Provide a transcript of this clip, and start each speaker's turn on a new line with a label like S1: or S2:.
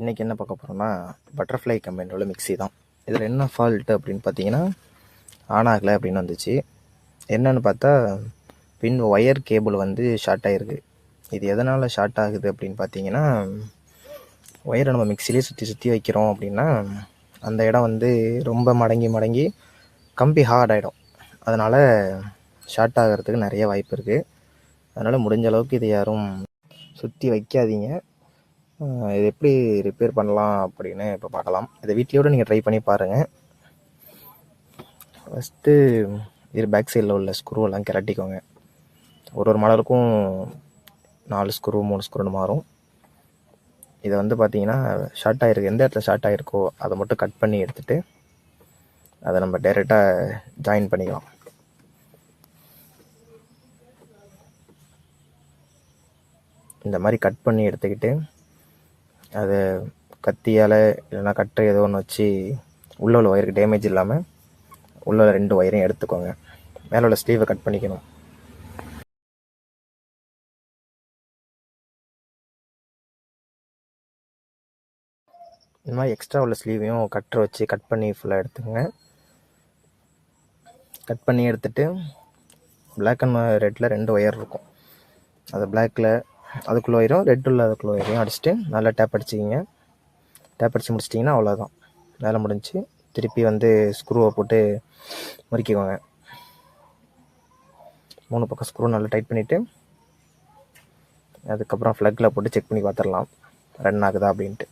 S1: இன்றைக்கி என்ன பார்க்க போகிறோம்னா பட்டர்ஃப்ளை கம்பெனியோட மிக்ஸி தான். இதில் என்ன ஃபால்ட்டு அப்படின்னு பார்த்தீங்கன்னா ஆன் ஆகலை அப்படின்னு வந்துச்சு. என்னன்னு பார்த்தா பின் ஒயர் கேபிள் வந்து ஷார்ட் ஆகிருக்கு. இது எதனால் ஷார்ட் ஆகுது அப்படின்னு பார்த்தீங்கன்னா, ஒயரை நம்ம மிக்ஸிலே சுற்றி சுற்றி வைக்கிறோம் அப்படின்னா அந்த இடம் வந்து ரொம்ப மடங்கி கம்பி ஹார்ட் ஆகிடும். அதனால் ஷார்ட் ஆகிறதுக்கு நிறைய வாய்ப்பு இருக்குது. அதனால் முடிஞ்ச அளவுக்கு இது யாரும் சுற்றி வைக்காதீங்க. இது எப்படி ரிப்பேர் பண்ணலாம் அப்படின்னு இப்போ பார்க்கலாம். இதை வீட்லேயோடு நீங்கள் ட்ரை பண்ணி பாருங்கள். ஃபஸ்ட்டு இது பேக் சைடில் உள்ள ஸ்க்ரூவெல்லாம் கிளட்டிக்கோங்க. ஒரு மாடலுக்கும் 4 ஸ்க்ரூ 3 ஸ்க்ரூன்னு மாறும். இதை வந்து பார்த்தீங்கன்னா ஷார்ட் ஆகிருக்கு, எந்த இடத்துல ஷார்ட் ஆகிருக்கோ அதை மட்டும் கட் பண்ணி எடுத்துகிட்டு அதை நம்ம டைரெக்டாக ஜாயின் பண்ணிக்கலாம். இந்த மாதிரி கட் பண்ணி எடுத்துக்கிட்டு அதை கத்தியால் இல்லைன்னா கட்டை ஏதோ ஒன்று வச்சு உள்ள ஒயருக்கு டேமேஜ் இல்லாமல் உள்ள 2 ஒயரையும் எடுத்துக்கோங்க. மேலே உள்ள ஸ்லீவை கட் பண்ணிக்கணும். இந்த மாதிரி எக்ஸ்ட்ரா உள்ள ஸ்லீவையும் கட்டரை வச்சு கட் பண்ணி ஃபுல்லாக எடுத்துக்கோங்க. கட் பண்ணி எடுத்துகிட்டு பிளாக் அண்ட் ரெட்டில் 2 ஒயர் இருக்கும். அது பிளாக்கில் அதுக்குள்ளே ஒயரும் ரெட்டில் அதுக்குள்ளே ஒயரையும் அடிச்சுட்டு நல்லா டேப் அடிச்சிக்கிங்க. டேப் அடித்து முடிச்சிட்டிங்கன்னா அவ்வளோதான், வேலை முடிஞ்சு. திருப்பி வந்து ஸ்க்ரூவை போட்டு முறுக்கிக்கோங்க. 3 பக்கம் ஸ்க்ரூ நல்லா டைட் பண்ணிவிட்டு அதுக்கப்புறம் ஃப்ளக்கில் போட்டு செக் பண்ணி பார்த்துடலாம் ரன் ஆகுதா அப்படின்ட்டு.